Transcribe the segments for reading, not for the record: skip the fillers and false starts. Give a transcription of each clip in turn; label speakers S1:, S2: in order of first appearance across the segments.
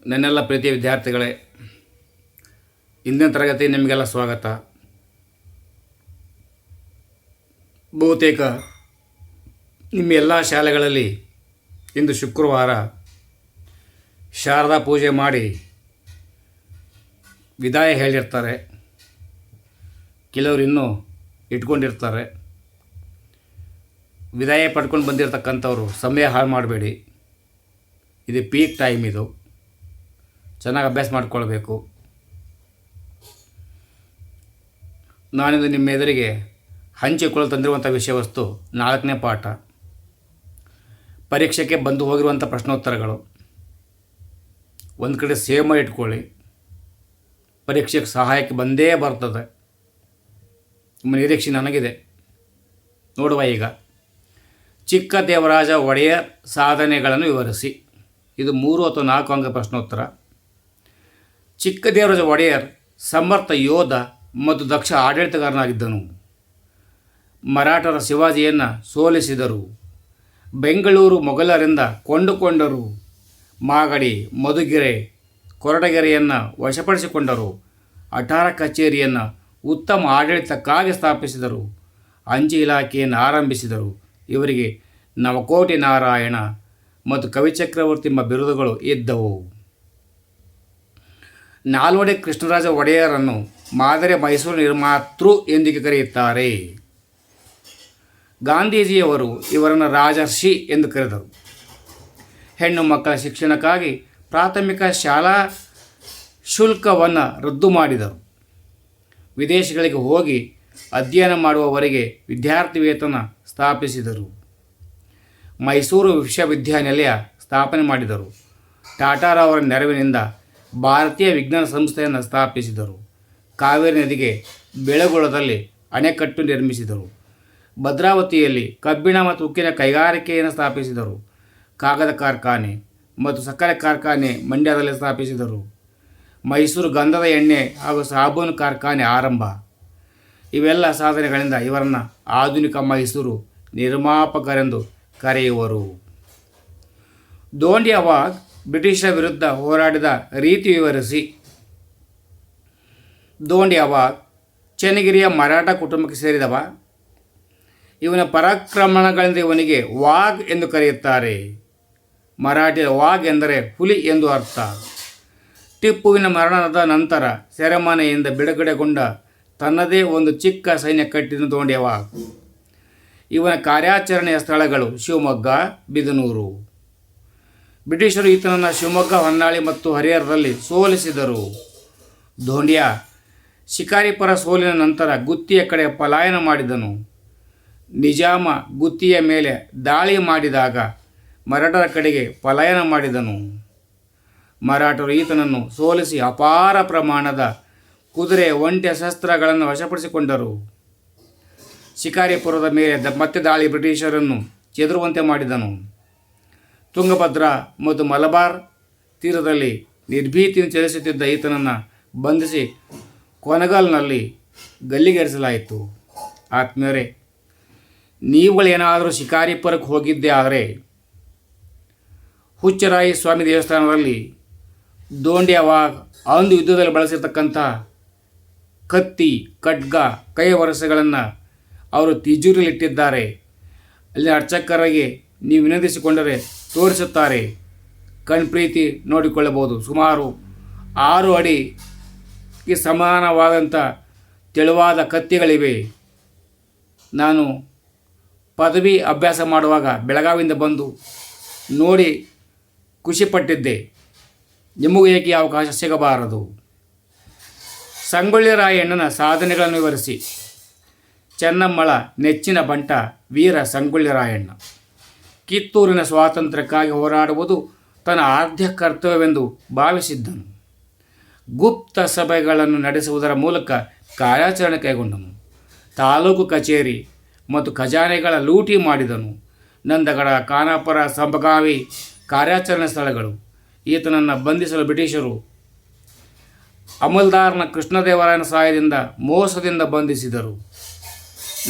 S1: ನನ್ನೆಲ್ಲ ಪ್ರೀತಿಯ ವಿದ್ಯಾರ್ಥಿಗಳೇ, ಇಂದಿನ ತರಗತಿ ನಿಮಗೆಲ್ಲ ಸ್ವಾಗತ. ಬಹುತೇಕ ನಿಮ್ಮ ಎಲ್ಲ ಶಾಲೆಗಳಲ್ಲಿ ಇಂದು ಶುಕ್ರವಾರ ಶಾರದಾ ಪೂಜೆ ಮಾಡಿ ವಿದಾಯ ಹೇಳಿರ್ತಾರೆ. ಕೆಲವರು ಇನ್ನೂ ಇಟ್ಕೊಂಡಿರ್ತಾರೆ. ವಿದಾಯ ಪಡ್ಕೊಂಡು ಬಂದಿರತಕ್ಕಂಥವ್ರು ಸಮಯ ಹಾಳು ಮಾಡಬೇಡಿ. ಇದು ಪೀಕ್ ಟೈಮ್. ಇದು ಚೆನ್ನಾಗಿ ಅಭ್ಯಾಸ ಮಾಡಿಕೊಳ್ಬೇಕು. ನಾನಿಂದು ನಿಮ್ಮ ಎದುರಿಗೆ ಹಂಚಿಕೊಳ್ಳಲು ತಂದಿರುವಂಥ ವಿಷಯ ವಸ್ತು 4ನೇ ಪಾಠ. ಪರೀಕ್ಷೆಗೆ ಬಂದು ಹೋಗಿರುವಂಥ ಪ್ರಶ್ನೋತ್ತರಗಳು. ಒಂದು ಕಡೆ ಸೇವ್ ಮಾಡಿ ಇಟ್ಕೊಳ್ಳಿ. ಪರೀಕ್ಷೆಗೆ ಸಹಾಯಕ್ಕೆ ಬಂದೇ ಬರ್ತದೆ. ನಿಮ್ಮ ನಿರೀಕ್ಷೆ ನನಗಿದೆ. ನೋಡುವ ಈಗ. ಚಿಕ್ಕ ದೇವರಾಜ ಒಡೆಯರ್ ಸಾಧನೆಗಳನ್ನು ವಿವರಿಸಿ. ಇದು 3 ಅಥವಾ 4 ಅಂಕ ಪ್ರಶ್ನೋತ್ತರ. ಚಿಕ್ಕ ದೇವರಾಜ ಒಡೆಯರ್ ಸಮರ್ಥ ಯೋಧ ಮತ್ತು ದಕ್ಷ ಆಡಳಿತಗಾರನಾಗಿದ್ದನು. ಮರಾಠರ ಶಿವಾಜಿಯನ್ನು ಸೋಲಿಸಿದರು. ಬೆಂಗಳೂರು ಮೊಘಲರಿಂದ ಕೊಂಡುಕೊಂಡರು. ಮಾಗಡಿ, ಮಧುಗಿರೆ, ಕೊರಟಗೆರೆಯನ್ನು ವಶಪಡಿಸಿಕೊಂಡರು. ಅಠಾರ ಕಚೇರಿಯನ್ನು ಉತ್ತಮ ಆಡಳಿತಕ್ಕಾಗಿ ಸ್ಥಾಪಿಸಿದರು. ಅಂಚೆ ಇಲಾಖೆಯನ್ನು ಆರಂಭಿಸಿದರು. ಇವರಿಗೆ ನವಕೋಟಿ ನಾರಾಯಣ ಮತ್ತು ಕವಿಚಕ್ರವರ್ತಿ ಎಂಬ ಬಿರುದುಗಳು ಇದ್ದವು. ನಾಲ್ವಡಿ ಕೃಷ್ಣರಾಜ ಒಡೆಯರನ್ನು ಮಾದರಿ ಮೈಸೂರು ನಿರ್ಮಾತೃ ಎಂದಿಗೆ ಕರೆಯುತ್ತಾರೆ. ಗಾಂಧೀಜಿಯವರು ಇವರನ್ನು ರಾಜರ್ಷಿ ಎಂದು ಕರೆದರು. ಹೆಣ್ಣು ಮಕ್ಕಳ ಶಿಕ್ಷಣಕ್ಕಾಗಿ ಪ್ರಾಥಮಿಕ ಶಾಲಾ ಶುಲ್ಕವನ್ನು ರದ್ದು ಮಾಡಿದರು. ವಿದೇಶಗಳಿಗೆ ಹೋಗಿ ಅಧ್ಯಯನ ಮಾಡುವವರಿಗೆ ವಿದ್ಯಾರ್ಥಿ ವೇತನ ಸ್ಥಾಪಿಸಿದರು. ಮೈಸೂರು ವಿಶ್ವವಿದ್ಯಾನಿಲಯ ಸ್ಥಾಪನೆ ಮಾಡಿದರು. ಟಾಟಾರವರ ನೆರವಿನಿಂದ ಭಾರತೀಯ ವಿಜ್ಞಾನ ಸಂಸ್ಥೆಯನ್ನು ಸ್ಥಾಪಿಸಿದರು. ಕಾವೇರಿ ನದಿಗೆ ಬೆಳಗೊಳದಲ್ಲಿ ಅಣೆಕಟ್ಟು ನಿರ್ಮಿಸಿದರು. ಭದ್ರಾವತಿಯಲ್ಲಿ ಕಬ್ಬಿಣ ಮತ್ತು ಉಕ್ಕಿನ ಕೈಗಾರಿಕೆಯನ್ನು ಸ್ಥಾಪಿಸಿದರು. ಕಾಗದ ಕಾರ್ಖಾನೆ ಮತ್ತು ಸಕ್ಕರೆ ಕಾರ್ಖಾನೆ ಮಂಡ್ಯದಲ್ಲಿ ಸ್ಥಾಪಿಸಿದರು. ಮೈಸೂರು ಗಂಧದ ಎಣ್ಣೆ ಹಾಗೂ ಸಾಬೂನು ಕಾರ್ಖಾನೆ ಆರಂಭ. ಇವೆಲ್ಲ ಸಾಧನೆಗಳಿಂದ ಇವರನ್ನು ಆಧುನಿಕ ಮೈಸೂರು ನಿರ್ಮಾಪಕರೆಂದು ಕರೆಯುವರು. ದೋಂಡಿ ಅವಾಗ್ ಬ್ರಿಟಿಷರ ವಿರುದ್ಧ ಹೋರಾಡಿದ ರೀತಿ ವಿವರಿಸಿ. ದೋಂಡಿ ಅವಾಗ್ ಚನ್ನಗಿರಿಯ ಮರಾಠ ಕುಟುಂಬಕ್ಕೆ ಸೇರಿದವ. ಇವನ ಪರಾಕ್ರಮಣಗಳಿಂದ ಇವನಿಗೆ ವಾಗ್ ಎಂದು ಕರೆಯುತ್ತಾರೆ. ಮರಾಠಿಯ ವಾಗ್ ಎಂದರೆ ಹುಲಿ ಎಂದು ಅರ್ಥ. ಟಿಪ್ಪುವಿನ ಮರಣದ ನಂತರ ಸೆರೆಮನೆಯಿಂದ ಬಿಡುಗಡೆಗೊಂಡ ತನ್ನದೇ ಒಂದು ಚಿಕ್ಕ ಸೈನ್ಯ ಕಟ್ಟಿದ ದೋಂಡಿ ಅವಾಗ್. ಇವನ ಕಾರ್ಯಾಚರಣೆಯ ಸ್ಥಳಗಳು ಶಿವಮೊಗ್ಗ, ಬಿದನೂರು. ಬ್ರಿಟಿಷರು ಈತನನ್ನು ಶಿವಮೊಗ್ಗ, ಹೊನ್ನಾಳಿ ಮತ್ತು ಹರಿಹರದಲ್ಲಿ ಸೋಲಿಸಿದರು. ದೋಂಡಿಯ ಶಿಕಾರಿಪುರ ಸೋಲಿನ ನಂತರ ಗುತ್ತಿಯ ಕಡೆ ಪಲಾಯನ ಮಾಡಿದನು. ನಿಜಾಮ ಗುತ್ತಿಯ ಮೇಲೆ ದಾಳಿ ಮಾಡಿದಾಗ ಮರಾಠರ ಕಡೆಗೆ ಪಲಾಯನ ಮಾಡಿದನು. ಮರಾಠರು ಈತನನ್ನು ಸೋಲಿಸಿ ಅಪಾರ ಪ್ರಮಾಣದ ಕುದುರೆ, ಒಂಟೆ, ಶಸ್ತ್ರಗಳನ್ನು ವಶಪಡಿಸಿಕೊಂಡರು. ಶಿಕಾರಿಪುರದ ಮೇಲೆ ಮತ್ತೆ ದಾಳಿ ಬ್ರಿಟಿಷರನ್ನು ಚೆದರುವಂತೆ ಮಾಡಿದನು. ತುಂಗಭದ್ರಾ ಮತ್ತು ಮಲಬಾರ್ ತೀರದಲ್ಲಿ ನಿರ್ಭೀತಿಯನ್ನು ಚಲಿಸುತ್ತಿದ್ದ ಈತನನ್ನು ಬಂಧಿಸಿ ಕೊನಗಲ್ನಲ್ಲಿ ಗಲ್ಲಿಗೇರಿಸಲಾಯಿತು. ಆತ್ಮೀಯರೇ, ನೀವುಗಳೇನಾದರೂ ಶಿಕಾರಿಪುರಕ್ಕೆ ಹೋಗಿದ್ದೇ ಆದರೆ ಹುಚ್ಚರಾಯಿ ಸ್ವಾಮಿ ದೇವಸ್ಥಾನದಲ್ಲಿ ದೋಂಡಿ ಅವಾಗ್ ಅಂದು ಯುದ್ಧದಲ್ಲಿ ಬಳಸಿರ್ತಕ್ಕಂಥ ಕತ್ತಿ, ಖಡ್ಗ, ಕೈ ವರಸೆಗಳನ್ನು ಅವರು ತಿಜೂರಿಲಿಟ್ಟಿದ್ದಾರೆ. ಅಲ್ಲಿ ಅರ್ಚಕರಿಗೆ ನೀವು ವಿನಂತಿಸಿಕೊಂಡರೆ ತೋರಿಸುತ್ತಾರೆ. ಕಣ್ಪ್ರೀತಿ ನೋಡಿಕೊಳ್ಳಬಹುದು. ಸುಮಾರು 6 ಅಡಿಗೆ ಸಮಾನವಾದಂಥ ತೆಳುವಾದ ಕತ್ತಿಗಳಿವೆ. ನಾನು ಪದವಿ ಅಭ್ಯಾಸ ಮಾಡುವಾಗ ಬೆಳಗಾವಿಯಿಂದ ಬಂದು ನೋಡಿ ಖುಷಿಪಟ್ಟಿದ್ದೆ. ನಿಮಗೂ ಏಕೆ ಅವಕಾಶ ಸಿಗಬಾರದು? ಸಂಗೊಳ್ಳಿ ರಾಯಣ್ಣನ ಸಾಧನೆಗಳನ್ನು ವಿವರಿಸಿ. ಚೆನ್ನಮ್ಮಳ ನೆಚ್ಚಿನ ಬಂಟ ವೀರ ಸಂಗೊಳ್ಳಿ ರಾಯಣ್ಣ. ಕಿತ್ತೂರಿನ ಸ್ವಾತಂತ್ರ್ಯಕ್ಕಾಗಿ ಹೋರಾಡುವುದು ತನ್ನ ಆದ್ಯ ಕರ್ತವ್ಯವೆಂದು ಭಾವಿಸಿದ್ದನು. ಗುಪ್ತ ಸಭೆಗಳನ್ನು ನಡೆಸುವುದರ ಮೂಲಕ ಕಾರ್ಯಾಚರಣೆ ಕೈಗೊಂಡನು. ತಾಲೂಕು ಕಚೇರಿ ಮತ್ತು ಖಜಾನೆಗಳ ಲೂಟಿ ಮಾಡಿದನು. ನಂದಗಡ, ಖಾನಾಪುರ, ಸಂಬಗಾವಿ ಕಾರ್ಯಾಚರಣೆ ಸ್ಥಳಗಳು. ಈತನನ್ನು ಬಂಧಿಸಲು ಬ್ರಿಟಿಷರು ಅಮಲ್ದಾರ್ನ ಕೃಷ್ಣದೇವರಾಯನ ಸಹಾಯದಿಂದ ಮೋಸದಿಂದ ಬಂಧಿಸಿದರು.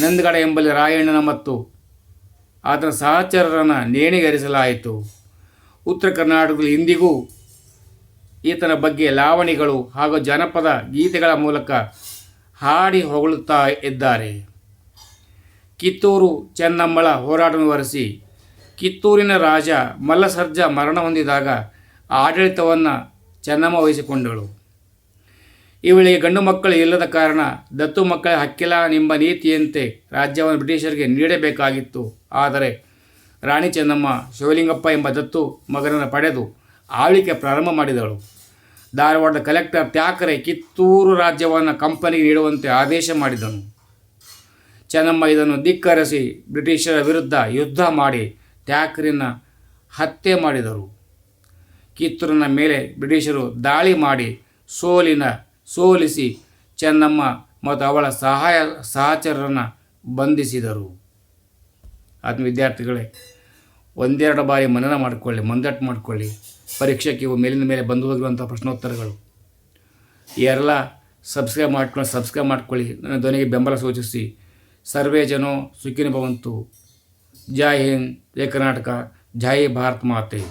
S1: ನಂದಗಡ ಎಂಬಲ್ಲಿ ರಾಯಣ್ಣನ ಮತ್ತು ಆತನ ಸಹಚರರನ್ನು ನೇಣಿಗೇರಿಸಲಾಯಿತು. ಉತ್ತರ ಕರ್ನಾಟಕದಲ್ಲಿ ಇಂದಿಗೂ ಈತನ ಬಗ್ಗೆ ಲಾವಣಿಗಳು ಹಾಗೂ ಜನಪದ ಗೀತೆಗಳ ಮೂಲಕ ಹಾಡಿ ಹೊಗಳುತ್ತಾ ಇದ್ದಾರೆ. ಕಿತ್ತೂರು ಚೆನ್ನಮ್ಮಳ ಹೋರಾಟ ವಿವರಿಸಿ ಕಿತ್ತೂರಿನ ರಾಜ ಮಲ್ಲಸರ್ಜ ಮರಣ ಹೊಂದಿದಾಗ ಆಡಳಿತವನ್ನು ಚೆನ್ನಮ್ಮ ವಹಿಸಿಕೊಂಡಳು. ಇವಳಿಗೆ ಗಂಡು ಮಕ್ಕಳು ಇಲ್ಲದ ಕಾರಣ ದತ್ತು ಮಕ್ಕಳ ಹಕ್ಕಿಲ್ಲ ಎಂಬ ನೀತಿಯಂತೆ ರಾಜ್ಯವನ್ನು ಬ್ರಿಟಿಷರಿಗೆ ನೀಡಬೇಕಾಗಿತ್ತು. ಆದರೆ ರಾಣಿ ಚೆನ್ನಮ್ಮ ಶಿವಲಿಂಗಪ್ಪ ಎಂಬ ದತ್ತು ಮಗನನ್ನು ಪಡೆದು ಆಳ್ವಿಕೆ ಪ್ರಾರಂಭ ಮಾಡಿದಳು. ಧಾರವಾಡದ ಕಲೆಕ್ಟರ್ ತ್ಯಾಕರೆ ಕಿತ್ತೂರು ರಾಜ್ಯವನ್ನು ಕಂಪನಿಗೆ ನೀಡುವಂತೆ ಆದೇಶ ಮಾಡಿದನು. ಚೆನ್ನಮ್ಮ ಇದನ್ನು ಧಿಕ್ಕರಿಸಿ ಬ್ರಿಟಿಷರ ವಿರುದ್ಧ ಯುದ್ಧ ಮಾಡಿ ತ್ಯಾಕರಿನ ಹತ್ಯೆ ಮಾಡಿದರು. ಕಿತ್ತೂರಿನ ಮೇಲೆ ಬ್ರಿಟಿಷರು ದಾಳಿ ಮಾಡಿ ಸೋಲಿಸಿ ಚೆನ್ನಮ್ಮ ಮತ್ತು ಅವಳ ಸಹಚರರನ್ನು ಬಂಧಿಸಿದರು. ಆತ್ಮ ವಿದ್ಯಾರ್ಥಿಗಳೇ, ಒಂದೆರಡು ಬಾರಿ ಮನನ ಮಾಡಿಕೊಳ್ಳಿ, ಮಂದಟ್ಟು ಮಾಡಿಕೊಳ್ಳಿ. ಪರೀಕ್ಷೆಗೆ ಇವು ಮೇಲಿನ ಮೇಲೆ ಬಂದು ಹೋಗಿರುವಂಥ ಪ್ರಶ್ನೋತ್ತರಗಳು. ಯಾರೆಲ್ಲ ಸಬ್ಸ್ಕ್ರೈಬ್ ಮಾಡ್ಕೊಳ್ಳಿ. ನನ್ನ ಧ್ವನಿಗೆ ಬೆಂಬಲ ಸೂಚಿಸಿ. ಸರ್ವೇ ಜನೋ ಸುಖಿನೋ ಭವಂತು. ಜೈ ಹಿಂದ್, ಜೈ ಕರ್ನಾಟಕ, ಜೈ ಭಾರತ್ ಮಾತೆ.